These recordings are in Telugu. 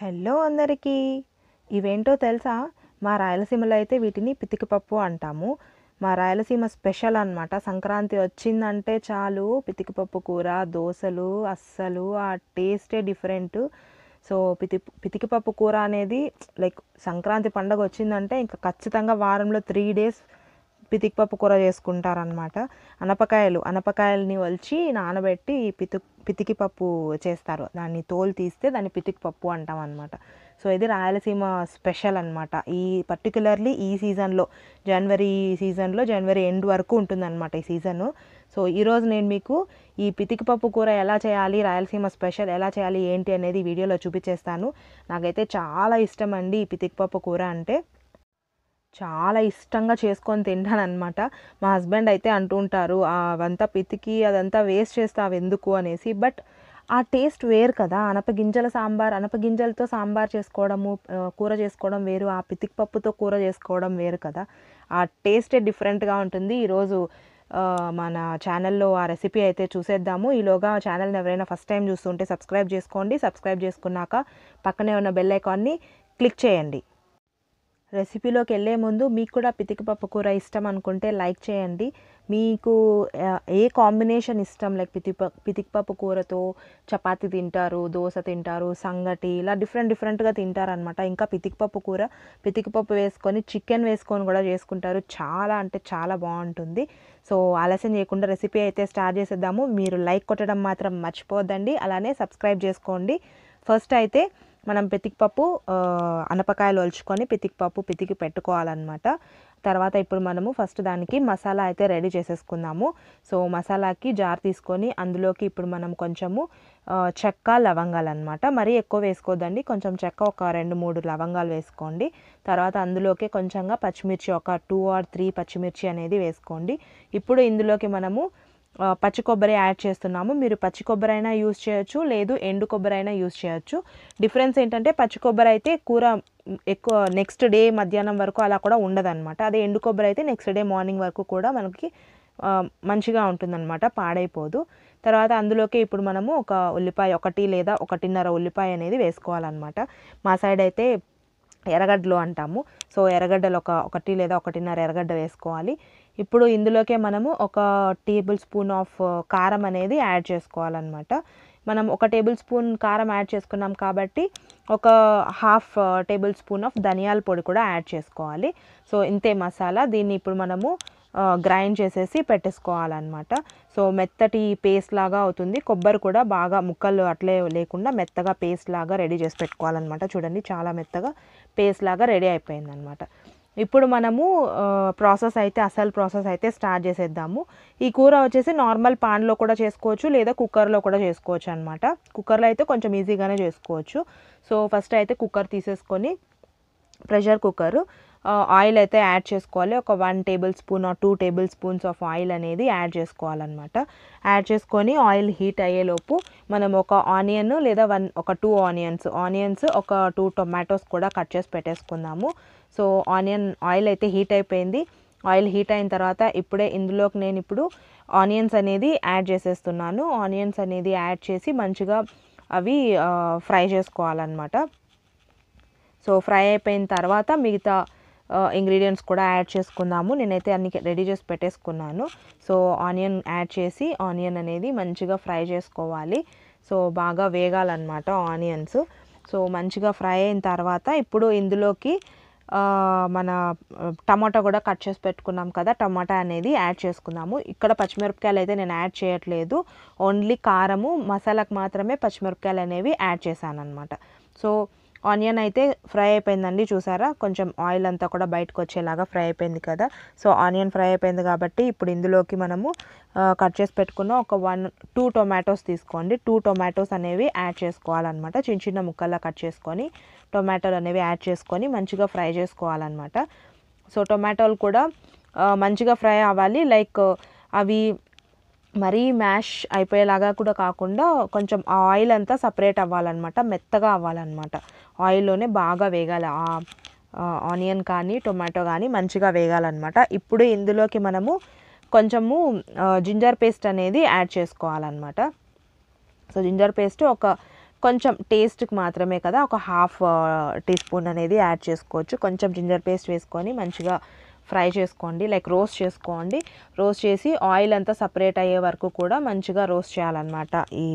హలో అందరికీ. ఇవేంటో తెలుసా? మా రాయలసీమలో అయితే వీటిని పితికిపప్పు అంటాము. మా రాయలసీమ స్పెషల్ అనమాట. సంక్రాంతి వచ్చిందంటే చాలు పితికిపప్పు కూర, దోసలు అస్సలు ఆ టేస్టే డిఫరెంట్. సో పితికిపప్పు కూర అనేది లైక్ సంక్రాంతి పండుగ వచ్చిందంటే ఇంకా ఖచ్చితంగా వారంలో 3 డేస్ పితికిపప్పు కూర చేసుకుంటారనమాట. అనపకాయలని ఒలిచి నానబెట్టి పితికిపప్పు చేస్తారు. దాన్ని తోలు తీస్తే దాన్ని పితికిపప్పు అంటాం అనమాట. సో ఇది రాయలసీమ స్పెషల్ అనమాట. ఈ పర్టికులర్లీ ఈ సీజన్లో జనవరి ఎండ్ వరకు ఉంటుందన్నమాట ఈ సీజను. సో ఈరోజు నేను మీకు ఈ పితికిపప్పు కూర ఎలా చేయాలి, రాయలసీమ స్పెషల్ ఎలా చేయాలి ఏంటి అనేది వీడియోలో చూపించేస్తాను. నాకైతే చాలా ఇష్టం అండి ఈ పితికిపప్పు కూర అంటే. చాలా ఇష్టంగా చేసుకొని తింటాననమాట. మా హస్బెండ్ అయితే అంటూ ఉంటారు, అవంతా పితికి అదంతా వేస్ట్ చేస్తావు ఎందుకు అనేసి. బట్ ఆ టేస్ట్ వేరు కదా. అనపగింజలతో సాంబార్ చేసుకోవడము, కూర చేసుకోవడం వేరు, ఆ పితికిపప్పుతో కూర చేసుకోవడం వేరు కదా. ఆ టేస్టే డిఫరెంట్గా ఉంటుంది. ఈరోజు మన ఛానల్లో ఆ రెసిపీ అయితే చూసేద్దాము. ఈలోగా ఛానల్ని ఎవరైనా ఫస్ట్ టైం చూస్తుంటే సబ్స్క్రైబ్ చేసుకోండి. సబ్స్క్రైబ్ చేసుకున్నాక పక్కనే ఉన్న బెల్ ఐకాన్ని క్లిక్ చేయండి. రెసిపీలోకి వెళ్ళే ముందు మీకు కూడా పితికిపప్పు కూర ఇష్టం అనుకుంటే లైక్ చేయండి. మీకు ఏ కాంబినేషన్ ఇష్టం, లైక్ పితికిపప్పు కూరతో చపాతీ తింటారు, దోశ తింటారు, సంగటి, ఇలా డిఫరెంట్గా తింటారనమాట. ఇంకా పితికిపప్పు వేసుకొని చికెన్ వేసుకొని కూడా చేసుకుంటారు. చాలా అంటే చాలా బాగుంటుంది. సో ఆలస్యం చేయకుండా రెసిపీ అయితే స్టార్ట్ చేసేద్దాము. మీరు లైక్ కొట్టడం మాత్రం మర్చిపోద్దండి. అలానే సబ్స్క్రైబ్ చేసుకోండి. ఫస్ట్ అయితే మనం పితికిపప్పు అనపకాయలు ఒలుచుకొని పితికి పెట్టుకోవాలన్నమాట. తర్వాత ఇప్పుడు మనము ఫస్ట్ దానికి మసాలా అయితే రెడీ చేసేసుకుందాము. సో మసాలాకి జార్ తీసుకొని అందులోకి ఇప్పుడు మనం కొంచెము చెక్క, లవంగాలు అనమాట. మరీ ఎక్కువ వేసుకోవద్దండి. కొంచెం చెక్క, ఒక 2-3 లవంగాలు వేసుకోండి. తర్వాత అందులోకి కొంచెంగా పచ్చిమిర్చి, ఒక 2 or 3 పచ్చిమిర్చి అనేది వేసుకోండి. ఇప్పుడు ఇందులోకి మనము పచ్చి కొబ్బరి యాడ్ చేస్తున్నాము. మీరు పచ్చి కొబ్బరి అయినా యూజ్ చేయొచ్చు, లేదు ఎండు కొబ్బరి అయినా యూజ్ చేయొచ్చు. డిఫరెన్స్ ఏంటంటే పచ్చి కొబ్బరి అయితే కూర ఎక్కువ నెక్స్ట్ డే మధ్యాహ్నం వరకు అలా కూడా ఉండదన్నమాట. అదే ఎండు కొబ్బరి అయితే నెక్స్ట్ డే మార్నింగ్ వరకు కూడా మనకి మంచిగా ఉంటుందన్నమాట, పాడైపోదు. తర్వాత అందులోకి ఇప్పుడు మనము ఒక ఉల్లిపాయ, 1 లేదా 1.5 ఉల్లిపాయ అనేది వేసుకోవాలన్నమాట. మా సైడ్ అయితే ఎర్రగడ్డలు అంటాము. సో ఎర్రగడ్డలు 1 లేదా 1.5 ఎర్రగడ్డ వేసుకోవాలి. ఇప్పుడు ఇందులోకే మనము ఒక టేబుల్ స్పూన్ ఆఫ్ కారం అనేది యాడ్ చేసుకోవాలన్నమాట. మనం 1 టేబుల్ స్పూన్ కారం యాడ్ చేసుకున్నాం కాబట్టి ఒక 1/2 టేబుల్ స్పూన్ ఆఫ్ ధనియాల పొడి కూడా యాడ్ చేసుకోవాలి. సో ఇంతే మసాలా. దీన్ని ఇప్పుడు మనము గ్రైండ్ చేసేసి పెట్టేసుకోవాలన్నమాట. సో మెత్తటి పేస్ట్ లాగా అవుతుంది. కొబ్బరి కూడా బాగా ముక్కలు అట్లే లేకుండా మెత్తగా పేస్ట్ లాగా రెడీ చేసి పెట్టుకోవాలన్నమాట. చూడండి, చాలా మెత్తగా పేస్ట్ లాగా రెడీ అయిపోయిందనమాట. ఇప్పుడు మనము అసలు ప్రాసెస్ అయితే స్టార్ట్ చేసేద్దాము. ఈ కూర వచ్చేసి నార్మల్ పాన్లో కూడా చేసుకోవచ్చు, లేదా కుక్కర్లో కూడా చేసుకోవచ్చు అనమాట. కుక్కర్లో అయితే కొంచెం ఈజీగానే చేసుకోవచ్చు. సో ఫస్ట్ అయితే కుక్కర్ తీసేసుకొని ప్రెషర్ కుక్కర్ ఆయిల్ అయితే యాడ్ చేసుకోవాలి. ఒక 1 table spoon or 2 table spoons of oil అనేది యాడ్ చేసుకోవాలన్నమాట. యాడ్ చేసుకొని ఆయిల్ హీట్ అయ్యేలోపు మనం ఒక ఆనియన్ లేదా ఒక 2 ఆనియన్స్, ఒక 2 టొమాటోస్ కూడా కట్ చేసి పెట్టేసుకుందాము. సో ఆయిల్ అయితే హీట్ అయిపోయింది. ఆయిల్ హీట్ అయిన తర్వాత ఇప్పుడే ఇందులోకి నేను ఇప్పుడు ఆనియన్స్ అనేది యాడ్ చేసేస్తున్నాను. ఆనియన్స్ అనేది యాడ్ చేసి మంచిగా అవి ఫ్రై చేసుకోవాలన్నమాట. సో ఫ్రై అయిపోయిన తర్వాత మిగతా ఇంగ్రీడియంట్స్ కూడా యాడ్ చేసుకుందాము. నేనైతే అన్ని రెడీ చేసి పెట్టేసుకున్నాను. సో ఆనియన్ యాడ్ చేసి ఆనియన్ అనేది మంచిగా ఫ్రై చేసుకోవాలి. సో బాగా వేగాలన్నమాట ఆనియన్స్. సో మంచిగా ఫ్రై అయిన తర్వాత ఇప్పుడు ఇందులోకి మన టమాటా కూడా కట్ చేసి పెట్టుకున్నాం కదా, టమాటా అనేది యాడ్ చేసుకుందాము. ఇక్కడ పచ్చిమిరపకాయలు అయితే నేను యాడ్ చేయట్లేదు. ఓన్లీ కారము, మసాలాకు మాత్రమే పచ్చిమిరపకాయలు అనేవి యాడ్ చేశాను అనమాట. సో ఆనియన్ అయితే ఫ్రై అయిపోయిందండి. చూసారా, కొంచెం ఆయిల్ అంతా కూడా బయటకు వచ్చేలాగా ఫ్రై అయిపోయింది కదా. సో ఆనియన్ ఫ్రై అయిపోయింది కాబట్టి ఇప్పుడు ఇందులోకి మనము కట్ చేసి పెట్టుకున్న ఒక 2 టొమాటోస్ తీసుకోండి. 2 టొమాటోస్ అనేవి యాడ్ చేసుకోవాలన్నమాట. చిన్న ముక్కల్లా కట్ చేసుకొని టొమాటోలు అనేవి యాడ్ చేసుకొని మంచిగా ఫ్రై చేసుకోవాలన్నమాట. సో టొమాటోలు కూడా మంచిగా ఫ్రై అవ్వాలి. లైక్ అవి మరీ మ్యాష్ అయిపోయేలాగా కూడా కాకుండా కొంచెం ఆయిల్ అంతా సపరేట్ అవ్వాలన్నమాట, మెత్తగా అవ్వాలన్నమాట. ఆయిల్లోనే బాగా వేగాలి. ఆనియన్ కానీ టొమాటో కానీ మంచిగా వేగాలన్నమాట. ఇప్పుడు ఇందులోకి మనము కొంచెము జింజర్ పేస్ట్ అనేది యాడ్ చేసుకోవాలన్నమాట. సో జింజర్ పేస్ట్ ఒక కొంచెం టేస్ట్కి మాత్రమే కదా, ఒక హాఫ్ టీ స్పూన్ అనేది యాడ్ చేసుకోవచ్చు. కొంచెం జింజర్ పేస్ట్ వేసుకొని మంచిగా ఫ్రై చేసుకోండి, లైక్ రోస్ట్ చేసుకోండి. రోస్ట్ చేసి ఆయిల్ అంతా సపరేట్ అయ్యే వరకు కూడా మంచిగా రోస్ట్ చేయాలన్నమాట ఈ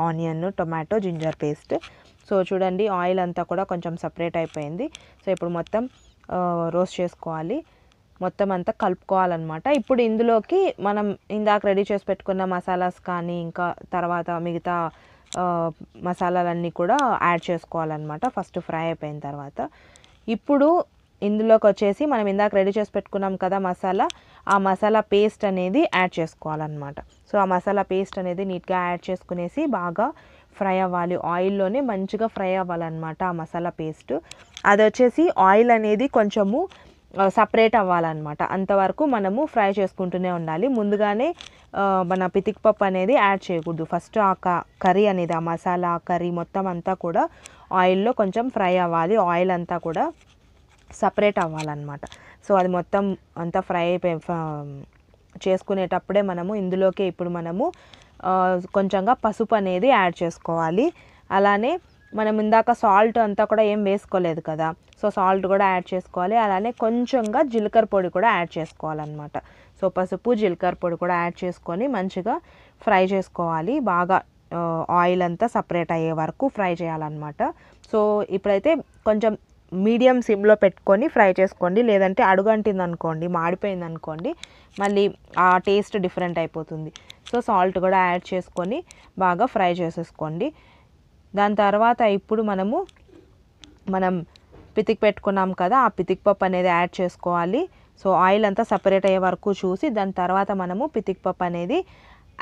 onion, tomato, ginger paste. So చూడండి ఆయిల్ అంతా కూడా కొంచెం సపరేట్ అయిపోయింది. సో ఇప్పుడు మొత్తం రోస్ట్ చేసుకోవాలి, మొత్తం అంతా కలుపుకోవాలన్నమాట. ఇప్పుడు ఇందులోకి మనం ఇందాక రెడీ చేసి పెట్టుకున్న మసాలాస్ కానీ ఇంకా తర్వాత మిగతా మసాలాలన్నీ కూడా యాడ్ చేసుకోవాలన్నమాట ఫస్ట్ ఫ్రై అయిపోయిన తర్వాత. ఇప్పుడు ఇందులోకి వచ్చేసి మనం ఇందాక రెడీ చేసి పెట్టుకున్నాం కదా మసాలా, ఆ మసాలా పేస్ట్ అనేది యాడ్ చేసుకోవాలన్నమాట. సో ఆ మసాలా పేస్ట్ అనేది నీట్గా యాడ్ చేసుకునేసి బాగా ఫ్రై అవ్వాలి, ఆయిల్లోనే మంచిగా ఫ్రై అవ్వాలన్నమాట ఆ మసాలా పేస్ట్. అది వచ్చేసి ఆయిల్ అనేది కొంచెము సపరేట్ అవ్వాలన్నమాట, అంతవరకు మనము ఫ్రై చేసుకుంటూనే ఉండాలి. ముందుగానే మన పితికిపప్పు అనేది యాడ్ చేయకూడదు. ఫస్ట్ ఆ కర్రీ అనేది, ఆ మసాలా కర్రీ మొత్తం అంతా కూడా ఆయిల్లో కొంచెం ఫ్రై అవ్వాలి, ఆయిల్ అంతా కూడా సపరేట్ అవ్వాలన్నమాట. సో అది మొత్తం అంతా ఫ్రై అయిపోయి చేసుకునేటప్పుడే మనము ఇందులోకి ఇప్పుడు మనము కొంచెంగా పసుపు అనేది యాడ్ చేసుకోవాలి. అలానే మనం ఇందాక సాల్ట్ అంతా కూడా ఏం వేసుకోలేదు కదా, సో సాల్ట్ కూడా యాడ్ చేసుకోవాలి. అలానే కొంచెంగా జీలకర్ర పొడి కూడా యాడ్ చేసుకోవాలన్నమాట. సో పసుపు, జీలకర్ర పొడి కూడా యాడ్ చేసుకొని మంచిగా ఫ్రై చేసుకోవాలి, బాగా ఆయిల్ అంతా సపరేట్ అయ్యే వరకు ఫ్రై చేయాలన్నమాట. సో ఇప్పుడైతే కొంచెం మీడియం సిమ్లో పెట్టుకొని ఫ్రై చేసుకోండి, లేదంటే అడుగంటింది అనుకోండి, మాడిపోయింది అనుకోండి, మళ్ళీ ఆ టేస్ట్ డిఫరెంట్ అయిపోతుంది. సో సాల్ట్ కూడా యాడ్ చేసుకొని బాగా ఫ్రై చేసేసుకోండి. దాని తర్వాత ఇప్పుడు మనం పితికి పెట్టుకున్నాం కదా, ఆ పితికిపప్పు అనేది యాడ్ చేసుకోవాలి. సో ఆయిల్ అంతా సపరేట్ అయ్యే వరకు చూసి దాని తర్వాత మనము పితికిపప్పు అనేది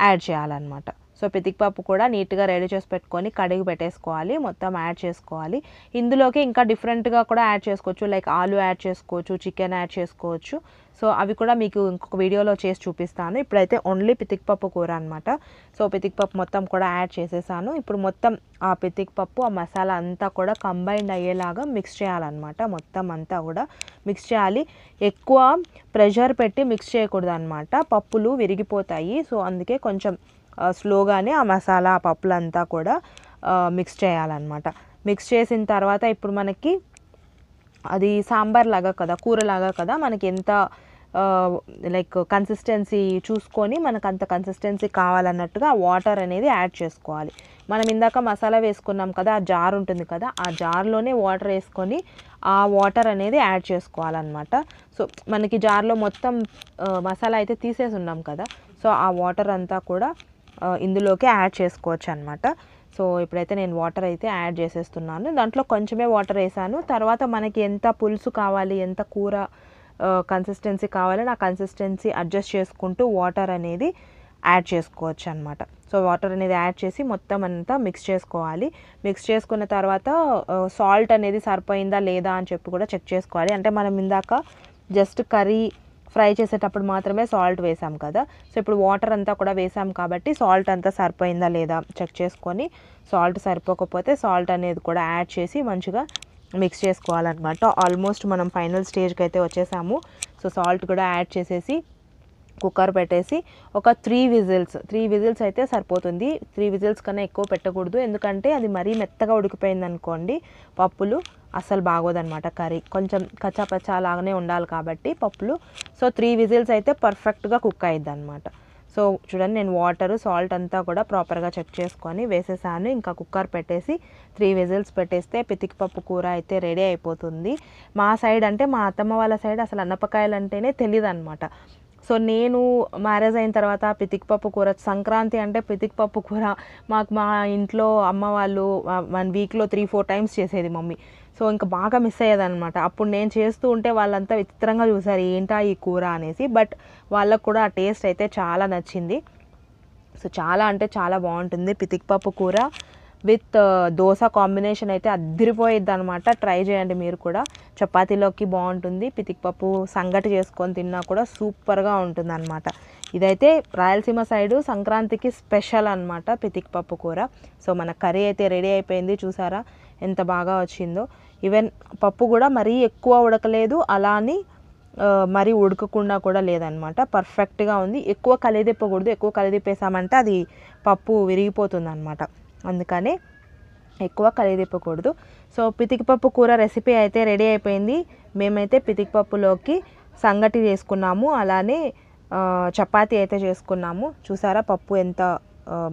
యాడ్ చేయాలన్నమాట. సో పితికిపప్పు కూడా నీట్గా రెడీ చేసి పెట్టుకొని కడిగి పెట్టేసుకోవాలి, మొత్తం యాడ్ చేసుకోవాలి. ఇందులోకి ఇంకా డిఫరెంట్గా కూడా యాడ్ చేసుకోవచ్చు, లైక్ ఆలు యాడ్ చేసుకోవచ్చు, చికెన్ యాడ్ చేసుకోవచ్చు. సో అవి కూడా మీకు ఇంకొక వీడియోలో చేసి చూపిస్తాను. ఇప్పుడైతే ఓన్లీ పితికిపప్పు కూర అనమాట. సో పితికిపప్పు మొత్తం కూడా యాడ్ చేసేసాను. ఇప్పుడు మొత్తం ఆ పితికిపప్పు, ఆ మసాలా అంతా కూడా కంబైండ్ అయ్యేలాగా మిక్స్ చేయాలన్నమాట. మొత్తం అంతా కూడా మిక్స్ చేయాలి. ఎక్కువ ప్రెషర్ పెట్టి మిక్స్ చేయకూడదు అనమాట, పప్పులు విరిగిపోతాయి. సో అందుకే కొంచెం స్లోగానే ఆ మసాలా, ఆ పప్పులంతా కూడా మిక్స్ చేయాలన్నమాట. మిక్స్ చేసిన తర్వాత ఇప్పుడు మనకి అది సాంబార్ లాగా కదా, కూరలాగా కదా, మనకి ఎంత లైక్ కన్సిస్టెన్సీ చూసుకొని మనకు అంత కన్సిస్టెన్సీ కావాలన్నట్టుగా వాటర్ అనేది యాడ్ చేసుకోవాలి. మనం ఇందాక మసాలా వేసుకున్నాం కదా, ఆ జార్ ఉంటుంది కదా, ఆ జార్లోనే వాటర్ వేసుకొని ఆ వాటర్ అనేది యాడ్ చేసుకోవాలన్నమాట. సో మనకి జార్లో మొత్తం మసాలా అయితే తీసేసి ఉన్నాం కదా, సో ఆ వాటర్ అంతా కూడా ఇందులోకి యాడ్ చేసుకోవచ్చు అనమాట. సో ఇప్పుడైతే నేను వాటర్ అయితే యాడ్ చేసేస్తున్నాను. దాంట్లో కొంచెమే వాటర్ వేసాను. తర్వాత మనకి ఎంత పులుసు కావాలి, ఎంత కూర కన్సిస్టెన్సీ కావాలి, ఆ కన్సిస్టెన్సీ అడ్జస్ట్ చేసుకుంటూ వాటర్ అనేది యాడ్ చేసుకోవచ్చు అనమాట. సో వాటర్ అనేది యాడ్ చేసి మొత్తం అంతా మిక్స్ చేసుకోవాలి. మిక్స్ చేసుకున్న తర్వాత సాల్ట్ అనేది సరిపోయిందా లేదా అని చెప్పి కూడా చెక్ చేసుకోవాలి. అంటే మనం ఇందాక జస్ట్ కర్రీ ఫ్రై చేసేటప్పుడు మాత్రమే సాల్ట్ వేసాం కదా, సో ఇప్పుడు వాటర్ అంతా కూడా వేసాం కాబట్టి సాల్ట్ అంతా సరిపోయిందా లేదా చెక్ చేసుకొని, సాల్ట్ సరిపోకపోతే సాల్ట్ అనేది కూడా యాడ్ చేసి మంచిగా మిక్స్ చేసుకోవాలన్నమాట. ఆల్మోస్ట్ మనం ఫైనల్ స్టేజ్కి అయితే వచ్చేసాము. సో సాల్ట్ కూడా యాడ్ చేసేసి కుక్కర్ పెట్టేసి ఒక 3 విజిల్స్ అయితే సరిపోతుంది. 3 విజిల్స్ కన్నా ఎక్కువ పెట్టకూడదు, ఎందుకంటే అది మరీ మెత్తగా ఉడికిపోయింది అనుకోండి పప్పులు అస్సలు బాగోదన్నమాట. కర్రీ కొంచెం కచ్చాపచ్చా లాగానే ఉండాలి కాబట్టి పప్పులు. సో 3 విజిల్స్ అయితే పర్ఫెక్ట్గా కుక్ అయ్యిద్ది అనమాట. సో చూడండి, నేను వాటర్, సాల్ట్ అంతా కూడా ప్రాపర్గా చెక్ చేసుకొని వేసేసాను. ఇంకా కుక్కర్ పెట్టేసి 3 విజిల్స్ పెట్టేస్తే పితికిపప్పు కూర అయితే రెడీ అయిపోతుంది. మా సైడ్ అంటే మా అత్తమ్మ వాళ్ళ సైడ్ అసలు అన్నపకాయలు అంటేనే తెలియదు అనమాట. సో నేను మ్యారేజ్ అయిన తర్వాత పితికిపప్పు కూర, సంక్రాంతి అంటే పితికిపప్పు కూర మాకు మా ఇంట్లో అమ్మ వాళ్ళు 1 వీక్లో 3-4 టైమ్స్ చేసేది మమ్మీ. సో ఇంకా బాగా మిస్ అయ్యేదన్నమాట. అప్పుడు నేను చేస్తూ ఉంటే వాళ్ళంతా విచిత్రంగా చూసారు, ఏంటా ఈ కూర అనేసి. బట్ వాళ్ళకు కూడా ఆ టేస్ట్ అయితే చాలా నచ్చింది. సో చాలా అంటే చాలా బాగుంటుంది పితికిపప్పు కూర విత్ దోశ కాంబినేషన్ అయితే అద్దరిపోయిద్ది అనమాట. ట్రై చేయండి మీరు కూడా. చపాతీలోకి బాగుంటుంది, పితికిపప్పు సంగటి చేసుకొని తిన్నా కూడా సూపర్గా ఉంటుంది అనమాట. ఇదైతే రాయలసీమ సైడు సంక్రాంతికి స్పెషల్ అనమాట పితికిపప్పు కూర. సో మన కర్రీ అయితే రెడీ అయిపోయింది, చూసారా ఎంత బాగా వచ్చిందో. ఈవెన్ పప్పు కూడా మరీ ఎక్కువ ఉడకలేదు, అలా అని మరీ ఉడకకుండా కూడా లేదనమాట, పర్ఫెక్ట్గా ఉంది. ఎక్కువ కలిదిప్పకూడదు, ఎక్కువ కలిదిప్పేసామంటే అది పప్పు విరిగిపోతుంది అనమాట. అందుకని ఎక్కువ కలిదిప్పకూడదు. సో పితికిపప్పు కూర రెసిపీ అయితే రెడీ అయిపోయింది. మేమైతే పితికిపప్పులోకి సంగటి చేసుకున్నాము, అలానే చపాతీ అయితే చేసుకున్నాము. చూసారా పప్పు ఎంత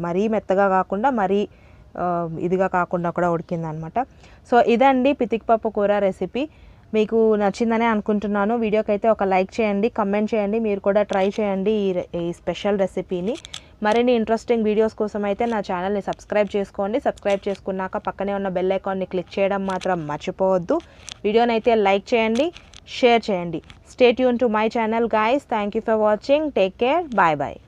మరీ మెత్తగా కాకుండా మరీ ఇదిగా కాకుండా కూడా ఉడికిందనమాట. సో ఇదండి పితికిపప్పు కూర రెసిపీ. మీకు నచ్చిందనే అనుకుంటున్నాను. వీడియోకి అయితే ఒక లైక్ చేయండి, కమెంట్ చేయండి, మీరు కూడా ట్రై చేయండి ఈ స్పెషల్ రెసిపీని. మరిన్ని ఇంట్రెస్టింగ్ వీడియోస్ కోసం అయితే నా ఛానల్ని సబ్స్క్రైబ్ చేసుకోండి. సబ్స్క్రైబ్ చేసుకున్నాక పక్కనే ఉన్న బెల్ ఐకాన్ని క్లిక్ చేయడం మాత్రం మర్చిపోవద్దు. వీడియోని అయితే లైక్ చేయండి, షేర్ చేయండి. Stay tune to my channel guys. Thank you for watching. Take care. Bye bye.